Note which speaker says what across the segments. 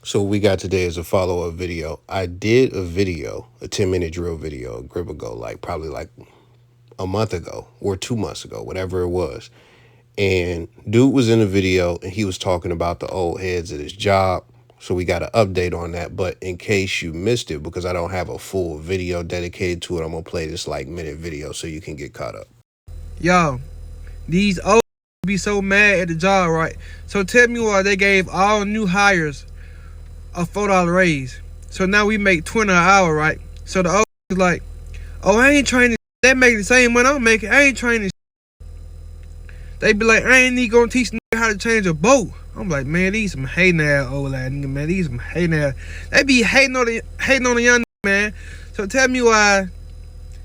Speaker 1: So what we got today is a follow-up video. I did a video, a 10-minute drill video a grip ago, probably a month ago or 2 months ago, whatever it was. And dude was in the video and he was talking about the old heads at his job. So we got an update on that. But in case you missed it, because I don't have a full video dedicated to it, I'm going to play this minute video so you can get caught up.
Speaker 2: Y'all, these old be so mad at the job, right? So tell me why they gave all new hires a $4 raise. So now we make 20 an hour, right? So the old is like, oh, I ain't training. They make the same money I'm making. I ain't training. They be like, I ain't even gonna teach how to change a boat. I'm like, man, these some hating ass old ass nigga, man. These some hating ass. They be hating on the young nigga, man. So tell me why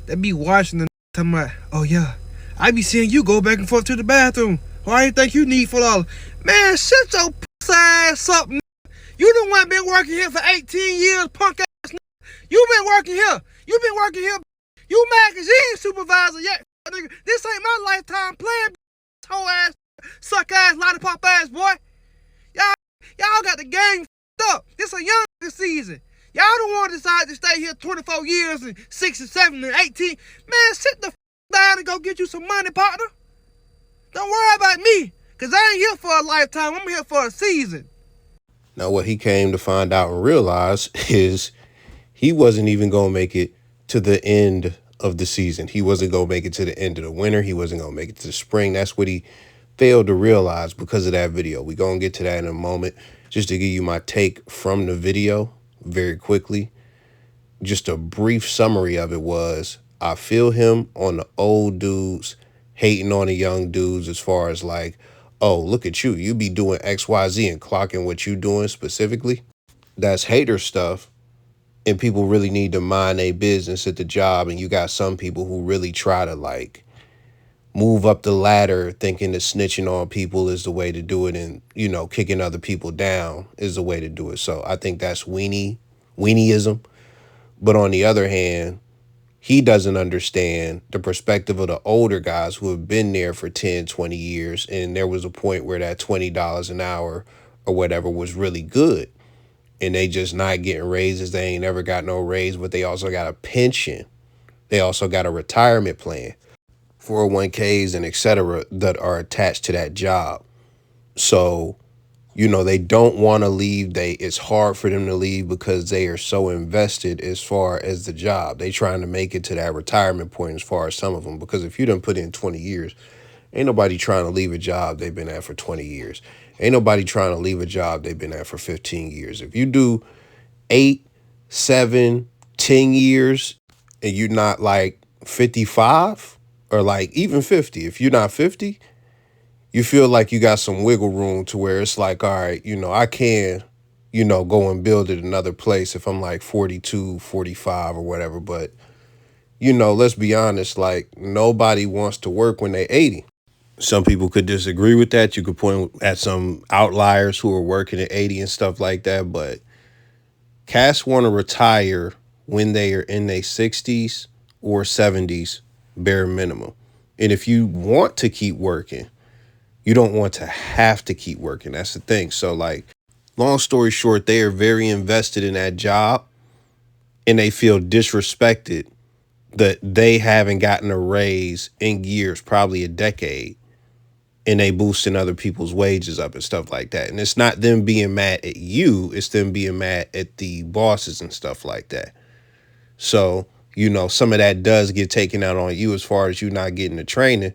Speaker 2: they be watching the talking about, oh yeah, I be seeing you go back and forth to the bathroom. Why you think you need $4? Man, shut your pussy ass up, nigga. You the one been working here for 18 years, punk ass nigga. You been working here. You been working here. You mad cause you ain't supervisor yet, nigga. This ain't my lifetime plan. Toe ass, suck ass, lollipop ass, boy. Y'all got the game up. This a young season. Y'all don't want to decide to stay here 24 years and 6 and 7 and 18. Man, sit the down and go get you some money, partner. Don't worry about me, cause I ain't here for a lifetime. I'm here for a season.
Speaker 1: Now what he came to find out and realize is he wasn't even going to make it to the end of the season. He wasn't going to make it to the end of the winter. He wasn't going to make it to the spring. That's what he failed to realize because of that video. We're going to get to that in a moment. Just to give you my take from the video very quickly. Just a brief summary of it was, I feel him on the old dudes hating on the young dudes as far as like, oh, look at you. You be doing X, Y, Z and clocking what you doing specifically. That's hater stuff. And people really need to mind their business at the job. And you got some people who really try to move up the ladder thinking that snitching on people is the way to do it. And, kicking other people down is the way to do it. So I think that's weenie-ism. But on the other hand, he doesn't understand the perspective of the older guys who have been there for 10, 20 years. And there was a point where that $20 an hour or whatever was really good. And they just not getting raises. They ain't never got no raise, but they also got a pension. They also got a retirement plan, 401ks and et cetera that are attached to that job. So, they don't want to leave. It's hard for them to leave because they are so invested as far as the job. They trying to make it to that retirement point as far as some of them, because if you done put in 20 years, ain't nobody trying to leave a job they've been at for 20 years. Ain't nobody trying to leave a job they've been at for 15 years. If you do 8, 7, 10 years and you're not 55 or even 50, if you're not 50, you feel like you got some wiggle room to where it's all right, I can, go and build it another place if I'm 42, 45 or whatever. But, let's be honest, nobody wants to work when they're 80. Some people could disagree with that. You could point at some outliers who are working at 80 and stuff like that. But cats want to retire when they are in their 60s or 70s, bare minimum. And if you want to keep working, you don't want to have to keep working. That's the thing. So long story short, they are very invested in that job and they feel disrespected that they haven't gotten a raise in years, probably a decade. And they boosting other people's wages up and stuff like that. And it's not them being mad at you. It's them being mad at the bosses and stuff like that. So, some of that does get taken out on you as far as you not getting the training.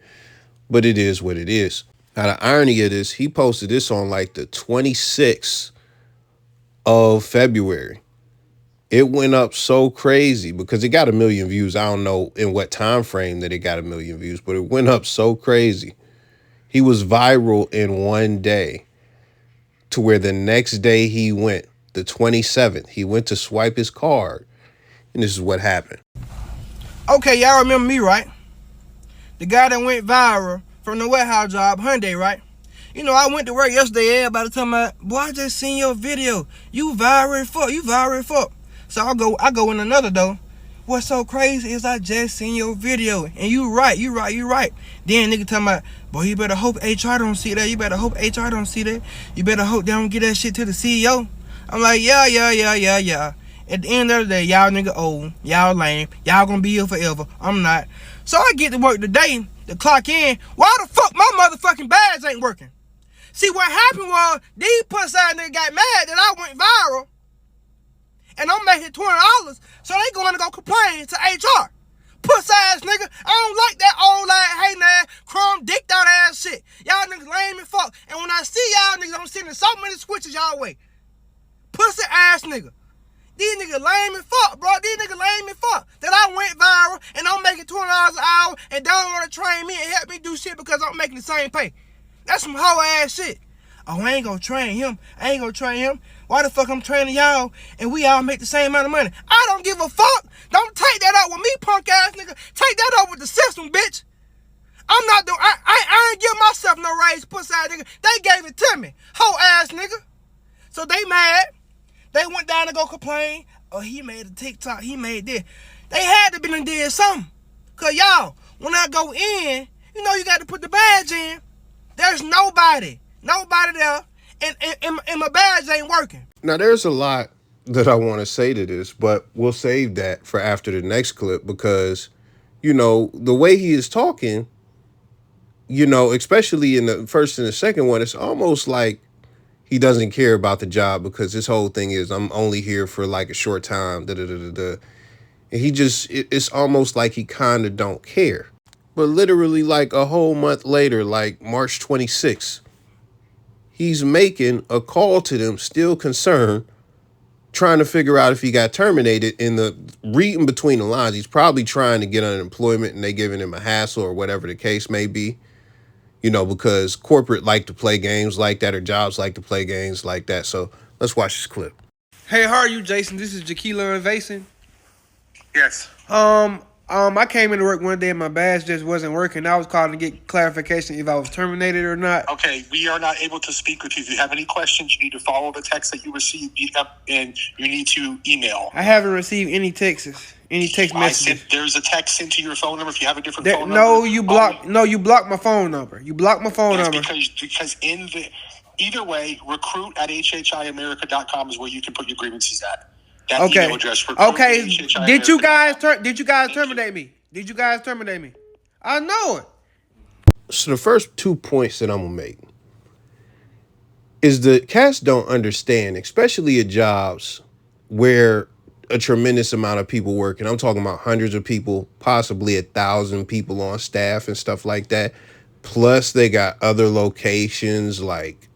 Speaker 1: But it is what it is. Now, the irony of this, he posted this on the 26th of February. It went up so crazy because it got 1 million views. I don't know in what time frame that it got 1 million views, but it went up so crazy. He was viral in one day to where the next day he went, the 27th, he went to swipe his card. And this is what happened.
Speaker 2: Okay, y'all remember me, right? The guy that went viral from the warehouse job, Hyundai, right? I went to work yesterday, everybody talking about, boy, I just seen your video. You viral as fuck. So I go in another door. What's so crazy is I just seen your video. And you right. Then nigga talking about, boy, you better hope HR don't see that. You better hope HR don't see that. You better hope they don't get that shit to the CEO. I'm like, yeah. At the end of the day, y'all nigga old, y'all lame, y'all gonna be here forever. I'm not. So I get to work today, to clock in. Why the fuck my motherfucking badge ain't working? See, what happened was, these pussy ass niggas got mad that I went viral, and I'm making $20, so they going to go complain to HR. Pussy ass nigga, I don't like that old ass, hating ass, crumb dicked out ass shit. Y'all niggas lame as fuck. And when I see y'all niggas, I'm sending so many switches y'all way. Pussy ass nigga. These niggas lame as fuck, bro. These niggas lame as fuck. That I went viral and I'm making $20 an hour and don't want to train me and help me do shit because I'm making the same pay. That's some hoe ass shit. Oh, I ain't gonna train him. I ain't gonna train him. Why the fuck I'm training y'all and we all make the same amount of money? I don't give a fuck. Don't take that up with me, punk ass nigga. Take that up with the system, bitch. I'm not doing. I ain't give myself no raise, pussy ass nigga. They gave it to me, hoe ass nigga. So they mad. They went down to go complain. Oh, he made a TikTok. He made this. They had to be done did something. Cause y'all, when I go in, you know you got to put the badge in. There's nobody there, and my badge ain't working.
Speaker 1: Now, there's a lot that I want to say to this, but we'll save that for after the next clip because, you know, the way he is talking, you know, especially in the first and the second one, it's almost like he doesn't care about the job because his whole thing is, I'm only here for like a short time, da-da-da-da-da. And it's almost like he kind of don't care. But literally like a whole month later, like March 26th, he's making a call to them, still concerned, trying to figure out if he got terminated. In the reading between the lines, he's probably trying to get unemployment and they giving him a hassle or whatever the case may be. You know, because corporate like to play games like that or jobs like to play games like that. So let's watch this clip.
Speaker 2: Hey, how are you, Jason? This is Jaquila and Vason.
Speaker 3: Yes.
Speaker 2: I came into work one day and my badge just wasn't working. I was calling to get clarification if I was terminated or not.
Speaker 3: Okay, we are not able to speak with you. If you have any questions, you need to follow the text that you received and you need to email.
Speaker 2: I haven't received any texts, any text messages.
Speaker 3: There's a text sent to your phone number. If you have a different phone number.
Speaker 2: No, you blocked my phone number. You blocked my phone number.
Speaker 3: Because either way, recruit@hhiamerica.com is where you can put your grievances at. That email address.
Speaker 2: Okay. Did you guys terminate me? Did you guys terminate me? I know it.
Speaker 1: So the first 2 points that I'm gonna make is the cats don't understand, especially at jobs where a tremendous amount of people work, and I'm talking about hundreds of people, possibly 1,000 people on staff and stuff like that. Plus they got other locations, like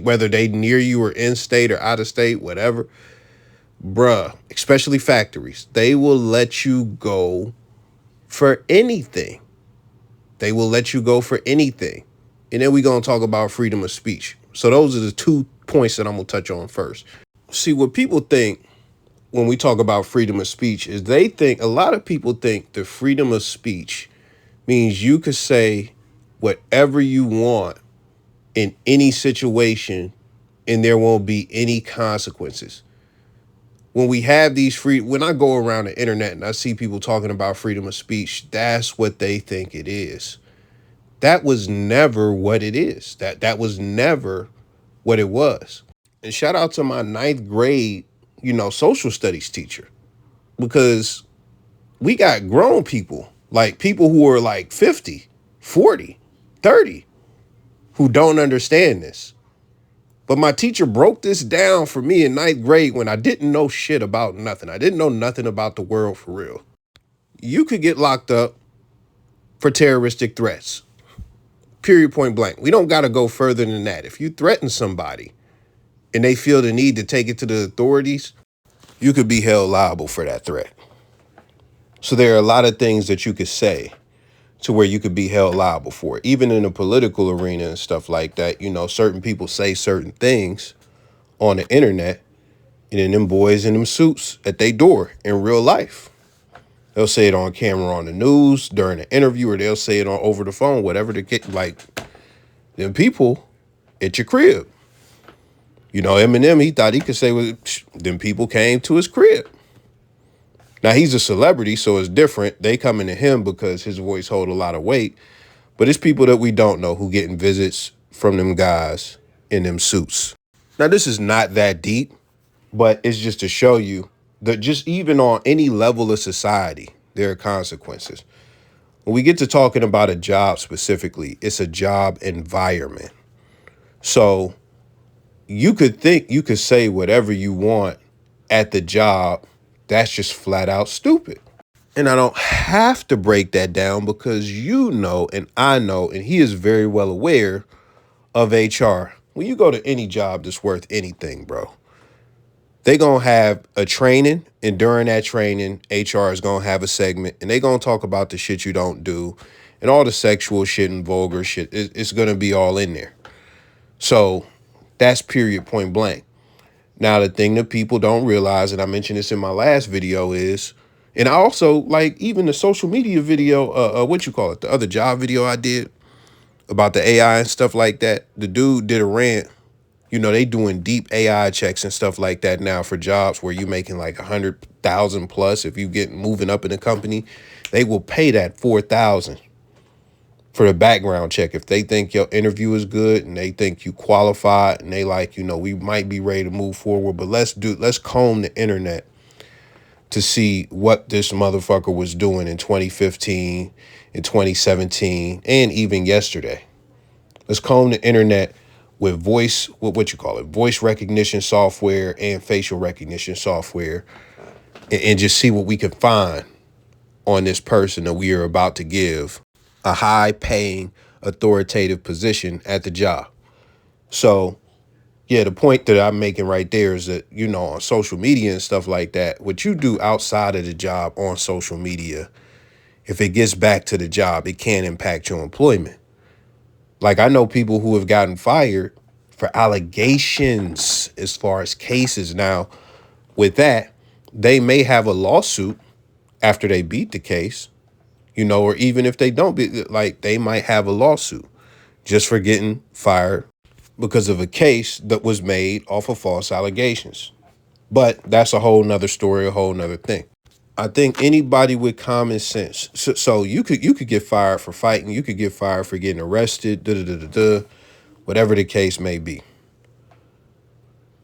Speaker 1: whether they near you or in state or out of state, whatever. Bruh, especially factories, they will let you go for anything. They will let you go for anything. And then we're going to talk about freedom of speech. So those are the 2 points that I'm going to touch on first. See, what people think when we talk about freedom of speech is a lot of people think the freedom of speech means you could say whatever you want in any situation and there won't be any consequences. When I go around the internet and I see people talking about freedom of speech, that's what they think it is. That was never what it is. That was never what it was. And shout out to my 9th grade, social studies teacher, because we got grown people, like people who are like 50, 40, 30, who don't understand this. But my teacher broke this down for me in 9th grade when I didn't know shit about nothing. I didn't know nothing about the world for real. You could get locked up for terroristic threats. Period, point blank. We don't got to go further than that. If you threaten somebody and they feel the need to take it to the authorities, you could be held liable for that threat. So there are a lot of things that you could say to where you could be held liable for. Even in the political arena and stuff like that, certain people say certain things on the internet, and then them boys in them suits at their door in real life. They'll say it on camera on the news during an interview, or they'll say it on over the phone, whatever the case. Like, them people at your crib. Eminem, he thought he could say, well, them people came to his crib. Now, he's a celebrity, so it's different. They coming to him because his voice hold a lot of weight. But it's people that we don't know who getting visits from them guys in them suits. Now, this is not that deep, but it's just to show you that just even on any level of society, there are consequences. When we get to talking about a job specifically, it's a job environment. So you could think you could say whatever you want at the job. That's just flat out stupid. And I don't have to break that down because you know, and I know, and he is very well aware of HR. When you go to any job that's worth anything, bro, they gonna have a training, and during that training, HR is gonna have a segment, and they gonna talk about the shit you don't do, and all the sexual shit and vulgar shit. It's gonna be all in there. So that's period, point blank. Now, the thing that people don't realize, and I mentioned this in my last video, is, and I also like even the social media video, what you call it, the other job video I did about the AI and stuff like that. The dude did a rant. You know, they doing deep AI checks and stuff like that now for jobs where you making like 100,000 plus. If you get moving up in the company, they will pay that 4,000 for the background check. If they think your interview is good and they think you qualify and they like, you know, we might be ready to move forward, but let's comb the internet to see what this motherfucker was doing in 2015, in 2017, and even yesterday. Let's comb the internet with what you call it, voice recognition software and facial recognition software, and just see what we can find on this person that we are about to give a high paying, authoritative position at the job. So, yeah, the point that I'm making right there is that, you know, on social media and stuff like that, what you do outside of the job on social media, if it gets back to the job, it can impact your employment. Like, I know people who have gotten fired for allegations as far as cases. Now, with that, they may have a lawsuit after they beat the case, you know, or even if they don't be, like, they might have a lawsuit just for getting fired because of a case that was made off of false allegations. But that's a whole nother story, a whole nother thing. I think anybody with common sense. So you could get fired for fighting. You could get fired for getting arrested. Whatever the case may be.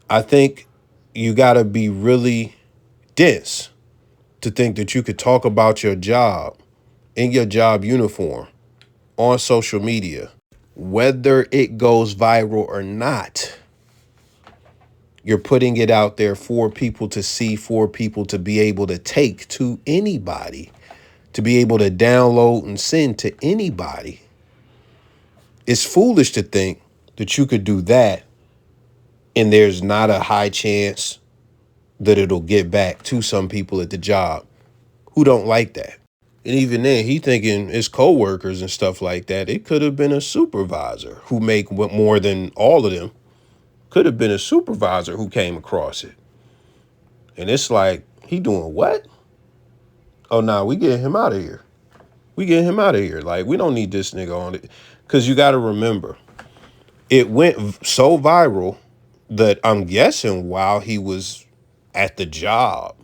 Speaker 1: I think you gotta be really dense to think that you could talk about your job in your job uniform on social media, whether it goes viral or not. You're putting it out there for people to see, for people to be able to take to anybody, to be able to download and send to anybody. It's foolish to think that you could do that and there's not a high chance that it'll get back to some people at the job who don't like that. And even then, he thinking his coworkers and stuff like that. It could have been a supervisor who make more than all of them. Could have been a supervisor who came across it. And it's like, he doing what? Oh, nah, we getting him out of here. We getting him out of here. Like, we don't need this nigga on it. Because you got to remember, it went so viral that I'm guessing while he was at the job,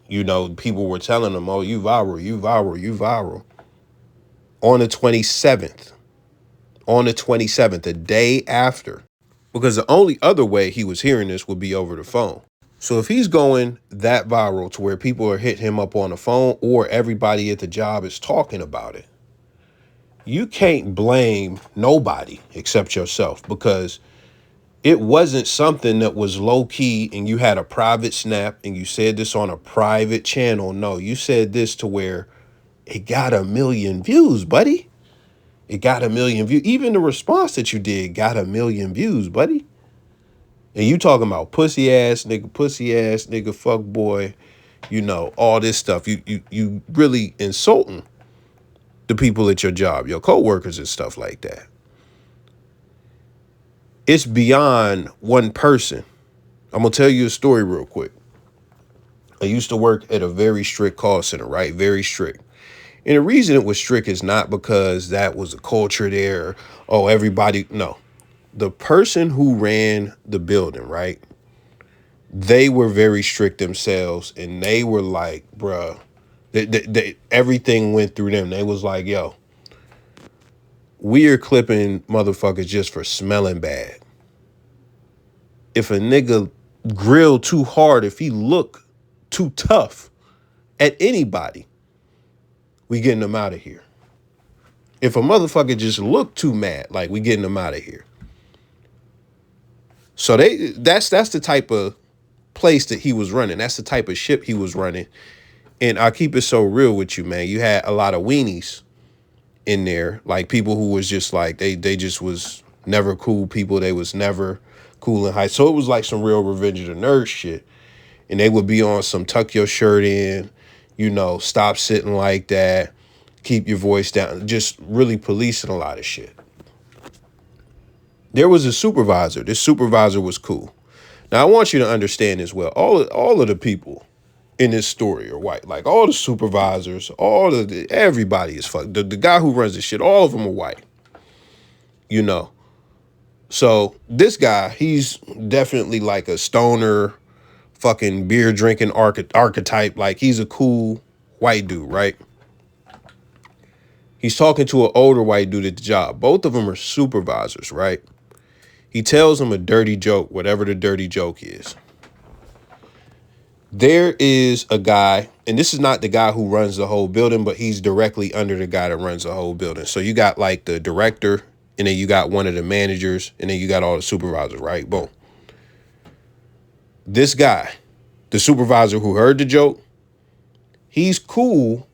Speaker 1: you know, people were telling him, oh, you viral, you viral, you viral. On the 27th, the day after, because the only other way he was hearing this would be over the phone. So if he's going that viral to where people are hitting him up on the phone or everybody at the job is talking about it, you can't blame nobody except yourself, because it wasn't something that was low key and you had a private snap and you said this on a private channel. No, you said this to where it got 1 million views, buddy. It got 1 million views. Even the response that you did got 1 million views, buddy. And you talking about pussy ass nigga, fuck boy, you know, all this stuff. You really insulting the people at your job, your coworkers and stuff like that. It's beyond one person. I'm gonna tell you a story real quick. I used to work at a very strict call center, right? Very strict. And the reason it was strict is not because that was a culture there. Oh, everybody, no. The person who ran the building, right? They were very strict themselves, and they were like, bruh, everything went through them. They was like, yo, we are clipping motherfuckers just for smelling bad. if a nigga grill too hard, if he look too tough at anybody, we getting him out of here. If a motherfucker just look too mad, like, we getting him out of here. So that's the type of place that he was running. That's the type of ship he was running. And I'll keep it so real with you, man. You had a lot of weenies in there, like people who was just like, they just was never cool people. They was never cool in high. So it was like some real Revenge of the Nerds shit. And they would be on some tuck your shirt in, stop sitting like that, keep your voice down, just really policing a lot of shit. There was a supervisor. This supervisor was cool. Now, I want you to understand as well, all of the people in this story are white. Like, all the supervisors, everybody is fucked. The guy who runs this shit, all of them are white. So this guy, he's definitely like a stoner, fucking beer drinking archetype. Like, he's a cool white dude, right? He's talking to an older white dude at the job. Both of them are supervisors, right? He tells him a dirty joke, whatever the dirty joke is. There is a guy, and this is not the guy who runs the whole building, but he's directly under the guy that runs the whole building. So you got like the director, and then you got one of the managers, and then you got all the supervisors, right? Boom. This guy, the supervisor who heard the joke, he's cool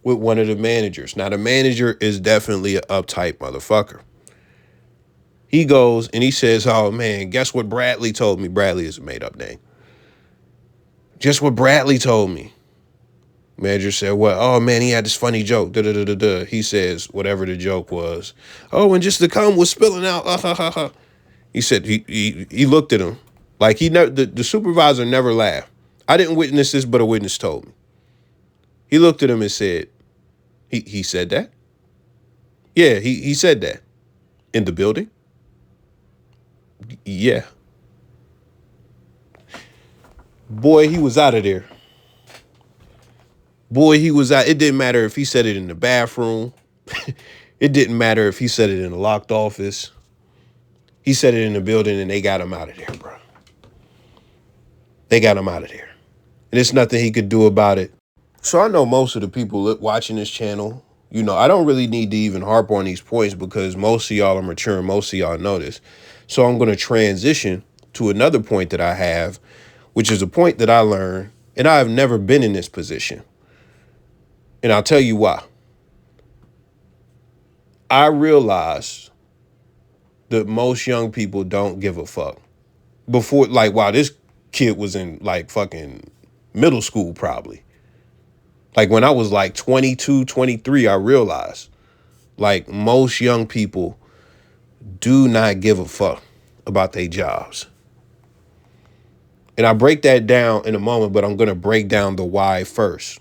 Speaker 1: with one of the managers. Now, the manager is definitely an uptight motherfucker. He goes and he says, oh, man, guess what Bradley told me? Bradley is a made-up name. Just what Bradley told me. Manager said, what? Oh, man, he had this funny joke. Da-da-da-da-da. He says, whatever the joke was. Oh, and just the cum was spilling out. He said, he looked at him. Like, the supervisor never laughed. I didn't witness this, but a witness told me. He looked at him and said, he said that? Yeah, he said that. In the building? Yeah. Boy, he was out of there. Boy, he was out. It didn't matter if he said it in the bathroom. It didn't matter if he said it in a locked office. He said it in the building, and they got him out of there, bro. They got him out of there. And there's nothing he could do about it. So I know most of the people watching this channel, I don't really need to even harp on these points because most of y'all are mature and most of y'all know this. So I'm going to transition to another point that I have, which is a point that I learned, and I have never been in this position. And I'll tell you why. I realized that most young people don't give a fuck. Before, like, while this kid was in, like, fucking middle school, probably. Like, when I was, like, 22, 23, I realized, like, most young people do not give a fuck about their jobs. And I break that down in a moment, but I'm going to break down the why first.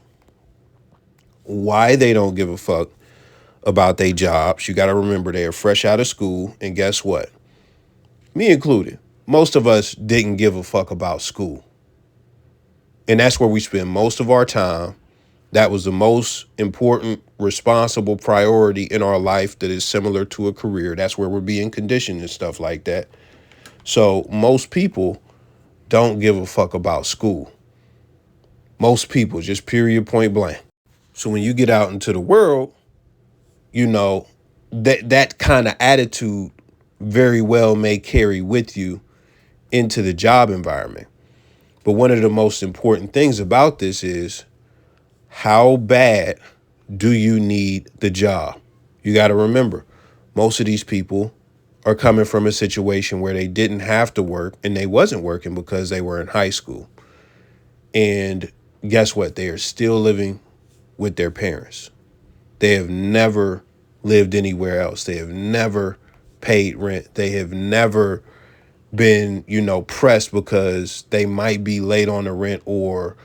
Speaker 1: Why they don't give a fuck about their jobs. You got to remember they are fresh out of school. And guess what? Me included. Most of us didn't give a fuck about school. And that's where we spend most of our time. That was the most important, responsible priority in our life that is similar to a career. That's where we're being conditioned and stuff like that. So most people don't give a fuck about school. Most people, just period, point blank. So when you get out into the world, that kind of attitude very well may carry with you into the job environment. But one of the most important things about this is, how bad do you need the job? You got to remember, most of these people are coming from a situation where they didn't have to work and they wasn't working because they were in high school. And guess what? They are still living with their parents. They have never lived anywhere else. They have never paid rent. They have never been, pressed because they might be late on the rent or,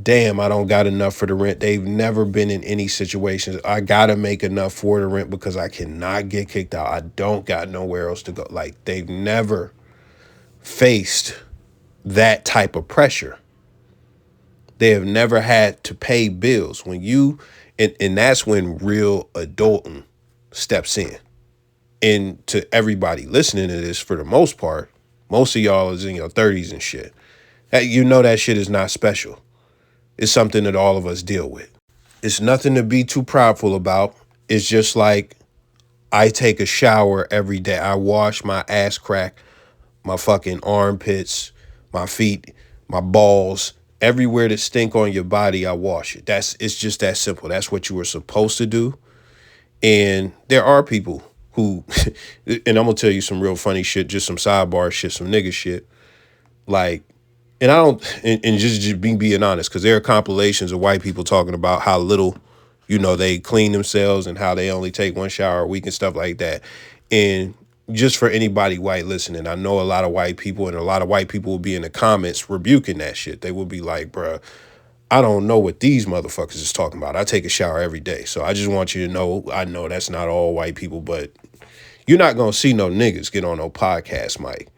Speaker 1: damn, I don't got enough for the rent. They've never been in any situations. I got to make enough for the rent because I cannot get kicked out. I don't got nowhere else to go. Like, they've never faced that type of pressure. They have never had to pay bills. And that's when real adulting steps in. And to everybody listening to this, for the most part, Most of y'all is in your 30s and shit. You know that shit is not special. It's something that all of us deal with. It's nothing to be too proudful about. It's just like I take a shower every day. I wash my ass crack, my fucking armpits, my feet, my balls, everywhere that stink on your body, I wash it. It's just that simple. That's what you were supposed to do. And there are people who, and I'm gonna tell you some real funny shit, just some sidebar shit, some nigga shit. Like, and I don't, and just being honest, because there are compilations of white people talking about how little, they clean themselves and how they only take one shower a week and stuff like that. And just for anybody white listening, I know a lot of white people, and a lot of white people will be in the comments rebuking that shit. They will be like, bruh, I don't know what these motherfuckers is talking about. I take a shower every day. So I just want you to know, I know that's not all white people, but you're not going to see no niggas get on no podcast mic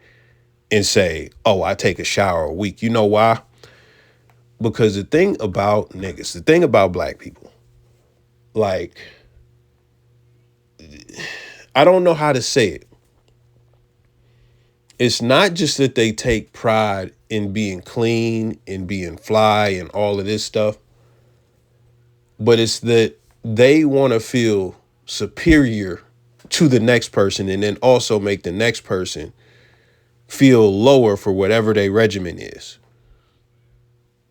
Speaker 1: and say, oh, I take a shower a week. You know why? Because the thing about niggas, the thing about black people, like, I don't know how to say it. It's not just that they take pride in being clean and being fly and all of this stuff, but it's that they want to feel superior to the next person and then also make the next person feel lower for whatever their regimen is.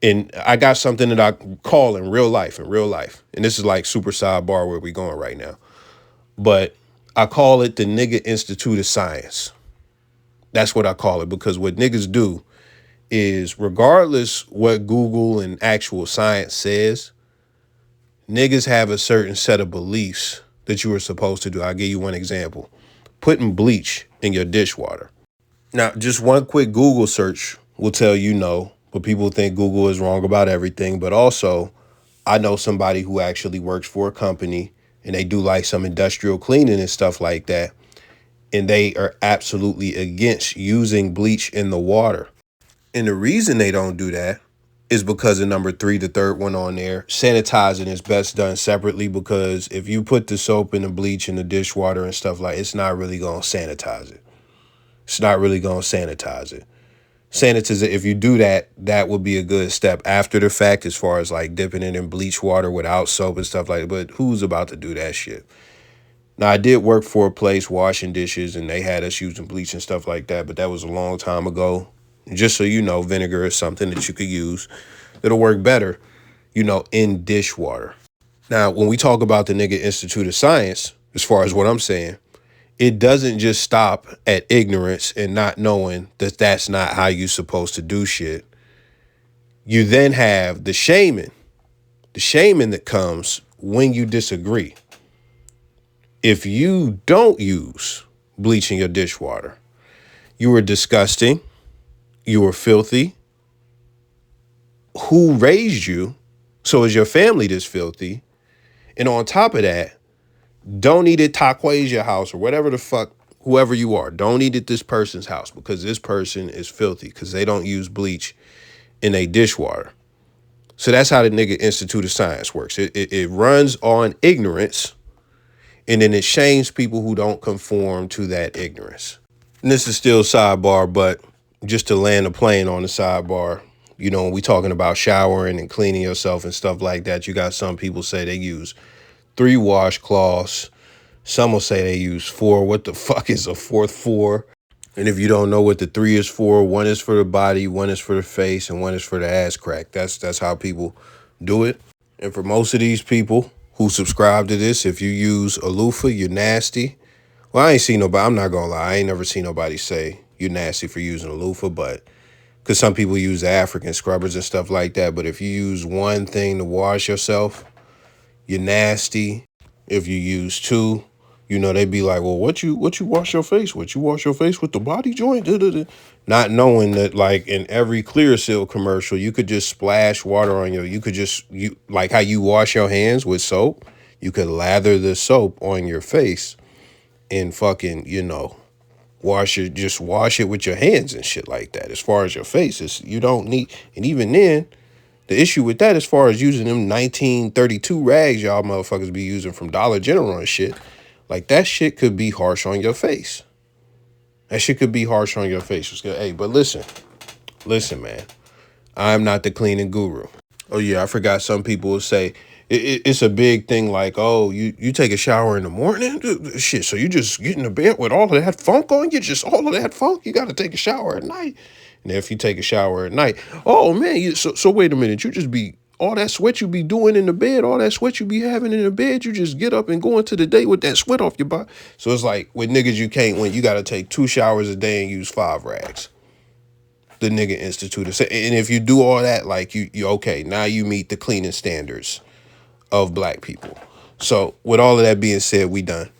Speaker 1: And I got something that I call in real life. And this is like super sidebar where we going right now. But I call it the nigga Institute of Science. That's what I call it, because what niggas do is, regardless what Google and actual science says, niggas have a certain set of beliefs that you are supposed to do. I'll give you one example. Putting bleach in your dishwater. Now, just one quick Google search will tell you no, but people think Google is wrong about everything. But also, I know somebody who actually works for a company and they do like some industrial cleaning and stuff like that. And they are absolutely against using bleach in the water. And the reason they don't do that is because of number 3, the third one on there. Sanitizing is best done separately, because if you put the soap and the bleach in the dishwater and stuff like, it's not really going to sanitize it. It's not really going to sanitize it. Sanitize, if you do that, that would be a good step after the fact, as far as like dipping it in bleach water without soap and stuff like that. But who's about to do that shit? Now, I did work for a place washing dishes, and they had us using bleach and stuff like that, but that was a long time ago. Just so you know, vinegar is something that you could use that'll work better, in dishwater. Now, when we talk about the nigga Institute of Science, as far as what I'm saying, it doesn't just stop at ignorance and not knowing that that's not how you're supposed to do shit. You then have the shaming that comes when you disagree. If you don't use bleach in your dishwater, you are disgusting, you are filthy. Who raised you? So is your family this filthy? And on top of that, don't eat at Taquasia house or whatever the fuck, whoever you are. Don't eat at this person's house, because this person is filthy because they don't use bleach in a dishwater. So that's how the nigga Institute of Science works. It runs on ignorance, and then it shames people who don't conform to that ignorance. And this is still sidebar, but just to land a plane on the sidebar, when we talking about showering and cleaning yourself and stuff like that, you got some people say they use 3 washcloths. Some will say they use 4. What the fuck is a fourth 4? And if you don't know what the 3 is for, 1 is for the body, 1 is for the face, and 1 is for the ass crack. That's how people do it. And for most of these people who subscribe to this, if you use a loofah, you're nasty. Well, I ain't seen nobody, I'm not gonna lie, I ain't never seen nobody say you're nasty for using a loofah, but because some people use the African scrubbers and stuff like that. But if you use 1 thing to wash yourself, you're nasty. If you use 2, they'd be like, well, what you wash your face with? You wash your face with the body joint? Da-da-da. Not knowing that, like, in every Clearasil commercial, you could just splash water on you like how you wash your hands with soap, you could lather the soap on your face and fucking, wash it with your hands and shit like that. As far as your face, you don't need, and even then, the issue with that, as far as using them 1932 rags y'all motherfuckers be using from Dollar General and shit, like that shit could be harsh on your face. That shit could be harsh on your face. Hey, but listen, man. I'm not the cleaning guru. Oh yeah, I forgot. Some people will say it's a big thing. Like, oh, you take a shower in the morning, shit. So you just get in the bed with all of that funk on you, just all of that funk. You got to take a shower at night. And if you take a shower at night, oh man, so wait a minute. You just be all that sweat you be doing in the bed, all that sweat you be having in the bed. You just get up and go into the day with that sweat off your body. So it's like with niggas, you can't win. You got to take 2 showers a day and use 5 rags. The nigga institute. And if you do all that, like you okay, now you meet the cleaning standards of black people. So with all of that being said, we done.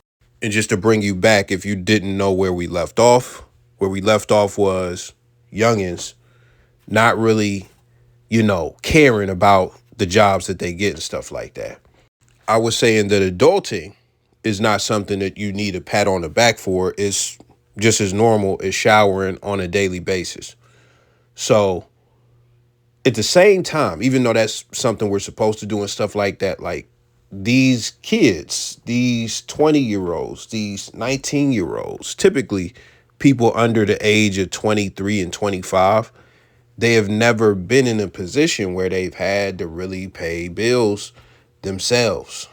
Speaker 1: And just to bring you back, if you didn't know where we left off was youngins not really, caring about the jobs that they get and stuff like that. I was saying that adulting is not something that you need a pat on the back for. It's just as normal as showering on a daily basis. So at the same time, even though that's something we're supposed to do and stuff like that, like these kids, these 20-year-olds, these 19-year-olds, typically people under the age of 23 and 25, they have never been in a position where they've had to really pay bills themselves,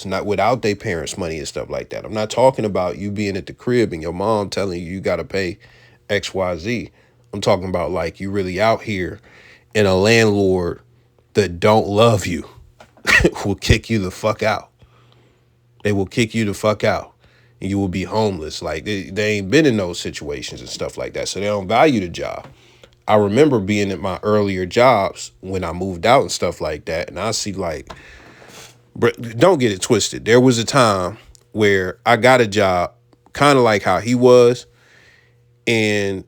Speaker 1: not without their parents' money and stuff like that. I'm not talking about you being at the crib and your mom telling you got to pay XYZ. I'm talking about like you really out here and a landlord that don't love you will kick you the fuck out. They will kick you the fuck out and you will be homeless. Like they ain't been in those situations and stuff like that. So they don't value the job. I remember being at my earlier jobs when I moved out and stuff like that. And I see like, don't get it twisted. There was a time where I got a job kind of like how he was. And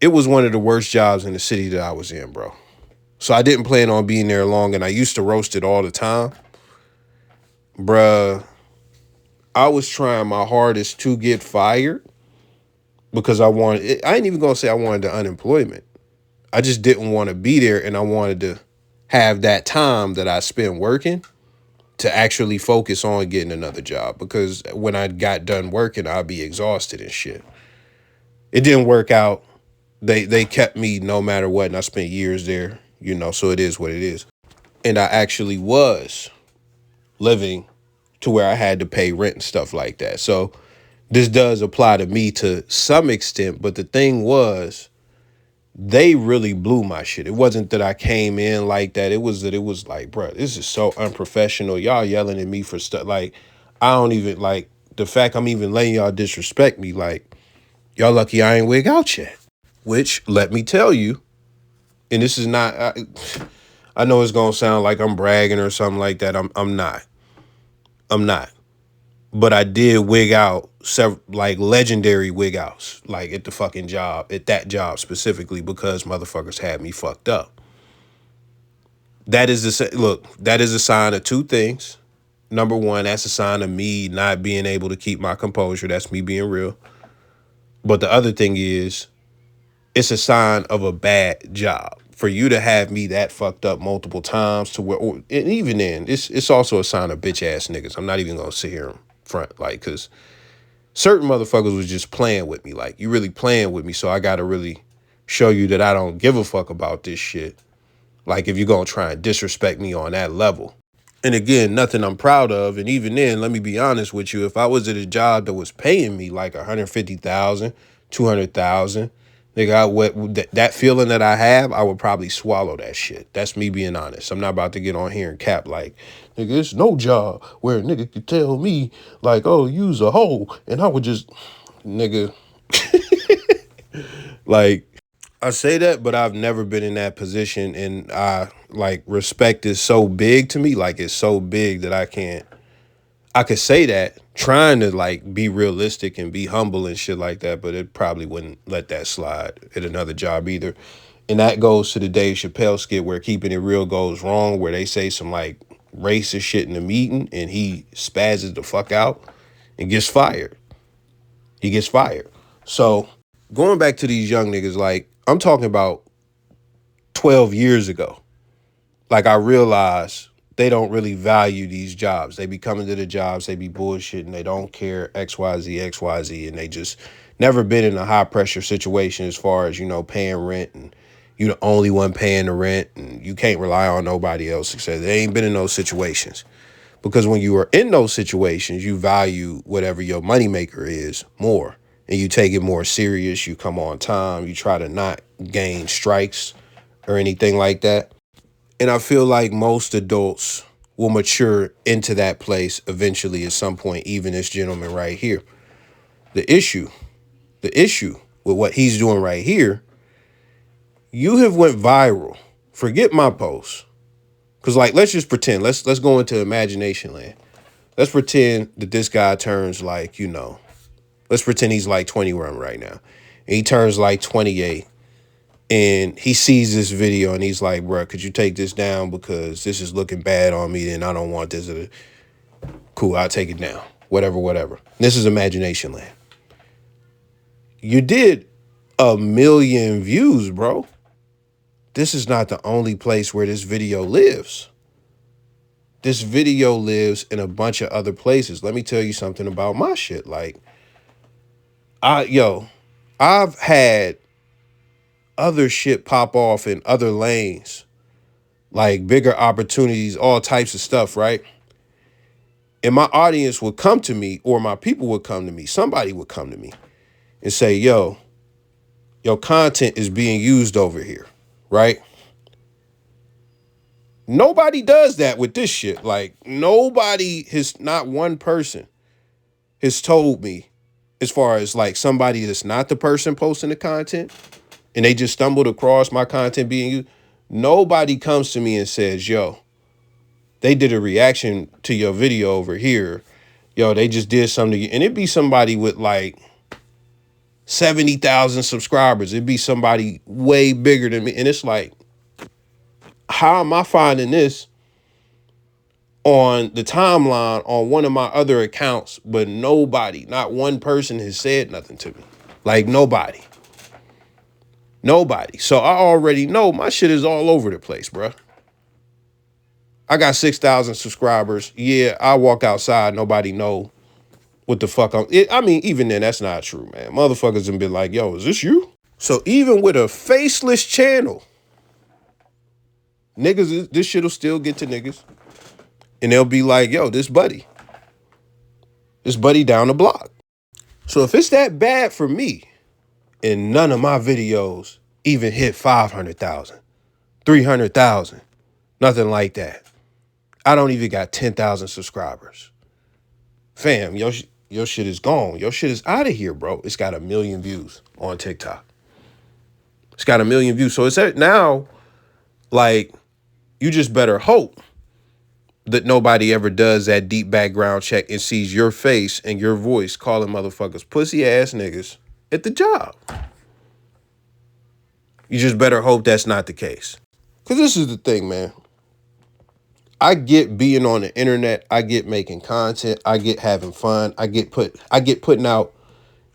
Speaker 1: it was one of the worst jobs in the city that I was in, bro. So I didn't plan on being there long, and I used to roast it all the time. Bruh, I was trying my hardest to get fired because I ain't even gonna say I wanted the unemployment. I just didn't want to be there, and I wanted to have that time that I spent working to actually focus on getting another job, because when I got done working, I'd be exhausted and shit. It didn't work out. They kept me no matter what, and I spent years there, so it is what it is. And I actually was living to where I had to pay rent and stuff like that. So this does apply to me to some extent, but the thing was, they really blew my shit. It wasn't that I came in like that. It was that it was like, bro, this is so unprofessional. Y'all yelling at me for stuff. Like, I don't even, like, the fact I'm even letting y'all disrespect me, like, y'all lucky I ain't wig out yet. Which, let me tell you, and this is not, I know it's going to sound like I'm bragging or something like that. I'm not. But I did wig out several, like, legendary wig outs, like, at the fucking job, at that job specifically, because motherfuckers had me fucked up. That is a sign of 2 things. Number 1, that's a sign of me not being able to keep my composure. That's me being real. But the other thing is, it's a sign of a bad job. For you to have me that fucked up multiple times to where, and even then, it's also a sign of bitch ass niggas. I'm not even gonna sit here in front, like, cause certain motherfuckers was just playing with me. Like, you really playing with me, so I gotta really show you that I don't give a fuck about this shit. Like, if you're gonna try and disrespect me on that level. And again, nothing I'm proud of. And even then, let me be honest with you, if I was at a job that was paying me like 150,000, 200,000, nigga, that feeling that I have, I would probably swallow that shit. That's me being honest. I'm not about to get on here and cap like, nigga, it's no job where a nigga could tell me like, oh, you's a hoe. And I would just, nigga, like, I say that, but I've never been in that position. And respect is so big to me. Like, it's so big that I could say that trying to like be realistic and be humble and shit like that, but it probably wouldn't let that slide at another job either. And that goes to the Dave Chappelle skit where keeping it real goes wrong, where they say some like racist shit in the meeting and he spazzes the fuck out and gets fired. He gets fired. So going back to these young niggas, like, I'm talking about 12 years ago. Like, I realized they don't really value these jobs. They be coming to the jobs, they be bullshitting, they don't care, XYZ, and never been in a high pressure situation as far as, paying rent and you the only one paying the rent and you can't rely on nobody else. They ain't been in those situations. Because when you are in those situations, you value whatever your moneymaker is more. And you take it more serious. You come on time. You try to not gain strikes or anything like that. And I feel like most adults will mature into that place eventually at some point, even this gentleman right here. The issue with what he's doing right here, you have went viral. Forget my post. Because, like, let's just pretend. Let's go into imagination land. Let's pretend that this guy turns like, let's pretend he's like 21 right now. And he turns like 28. And he sees this video and he's like, bro, could you take this down because this is looking bad on me and I don't want this. Cool, I'll take it down. Whatever. This is imagination land. You did 1 million views, bro. This is not the only place where this video lives. This video lives in a bunch of other places. Let me tell you something about my shit. Like, I've had other shit pop off in other lanes, like bigger opportunities, all types of stuff, right? And my audience would come to me, or my people would come to me, somebody would come to me and say, yo, your content is being used over here, right? Nobody does that with this shit. Like, not one person has told me, as far as like somebody that's not the person posting the content and they just stumbled across my content being used. Nobody comes to me and says, yo, they did a reaction to your video over here. Yo, they just did something to you. And it'd be somebody with like 70,000 subscribers. It'd be somebody way bigger than me. And it's like, how am I finding this on the timeline on one of my other accounts, but nobody, not one person has said nothing to me? Like, nobody. So I already know my shit is all over the place, bruh. I got 6,000 subscribers. Yeah, I walk outside, nobody know what the fuck I mean, even then, that's not true, man. Motherfuckers have been like, yo, is this you? So even with a faceless channel, niggas, this shit'll still get to niggas. And they'll be like, yo, this buddy down the block. So if it's that bad for me, and none of my videos even hit 500,000, 300,000, nothing like that. I don't even got 10,000 subscribers. Fam, your shit is gone. Your shit is out of here, bro. It's got 1 million views on TikTok. It's got 1 million views. So it's now, like, you just better hope that nobody ever does that deep background check and sees your face and your voice calling motherfuckers pussy ass niggas at the job. You just better hope that's not the case. Because this is the thing, man. I get being on the internet. I get making content. I get having fun. I get putting out,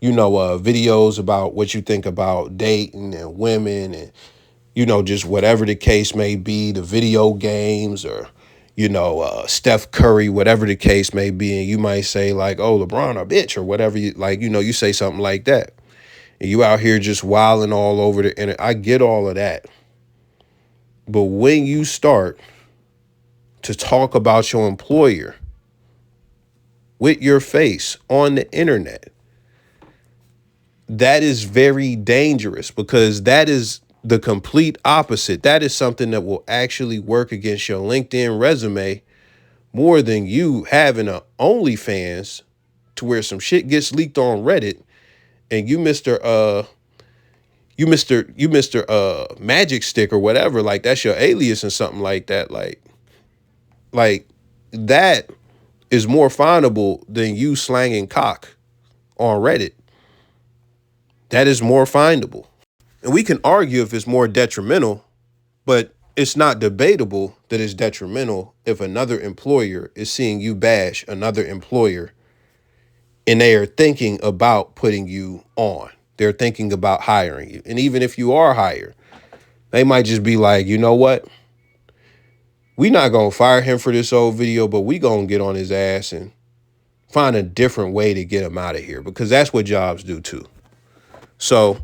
Speaker 1: videos about what you think about dating and women and, just whatever the case may be, the video games or, Steph Curry, whatever the case may be. And you might say like, oh, LeBron a bitch or whatever. You say something like that. And you out here just wilding all over the internet. I get all of that. But when you start to talk about your employer with your face on the internet, that is very dangerous because that is the complete opposite. That is something that will actually work against your LinkedIn resume more than you having a OnlyFans to where some shit gets leaked on Reddit and you Mr. Magic Stick or whatever, like that's your alias and something like that. Like that is more findable than you slanging cock on Reddit. That is more findable. And we can argue if it's more detrimental, but it's not debatable that it's detrimental if another employer is seeing you bash another employer and they are thinking about putting you on. They're thinking about hiring you. And even if you are hired, they might just be like, you know what? We not going to fire him for this old video, but we going to get on his ass and find a different way to get him out of here because that's what jobs do too. So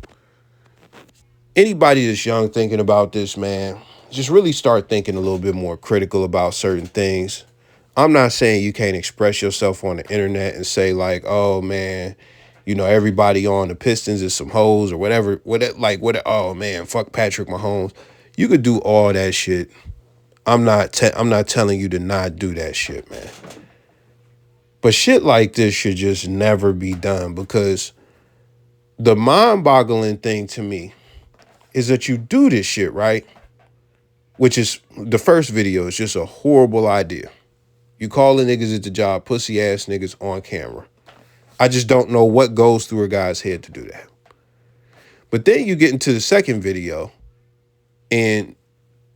Speaker 1: anybody that's young thinking about this, man, just really start thinking a little bit more critical about certain things. I'm not saying you can't express yourself on the internet and say like, oh man, everybody on the Pistons is some hoes or whatever. Oh man, fuck Patrick Mahomes. You could do all that shit. I'm not telling you to not do that shit, man. But shit like this should just never be done, because the mind-boggling thing to me is that you do this shit, right? Which is, the first video is just a horrible idea. You calling niggas at the job pussy ass niggas on camera. I just don't know what goes through a guy's head to do that. But then you get into the second video, and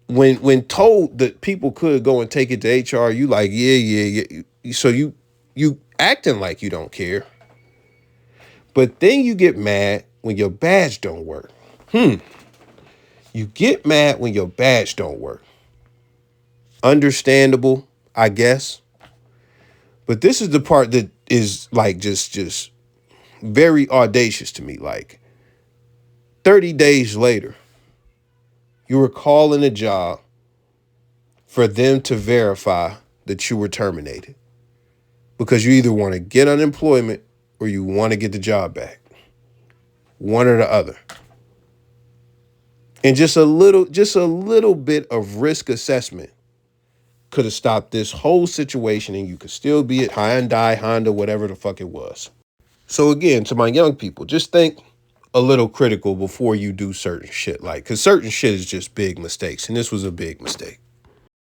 Speaker 1: when told that people could go and take it to HR, you like, yeah. So you acting like you don't care. But then you get mad when your badge don't work. You get mad when your badge don't work. Understandable, I guess. But this is the part that is like just very audacious to me. Like 30 days later, you were calling a job for them to verify that you were terminated, because you either want to get unemployment or you want to get the job back. One or the other. And just a little bit of risk assessment could have stopped this whole situation, and you could still be at Hyundai, Honda, whatever the fuck it was. So again, to my young people, just think a little critical before you do certain shit. Like, because certain shit is just big mistakes, and this was a big mistake.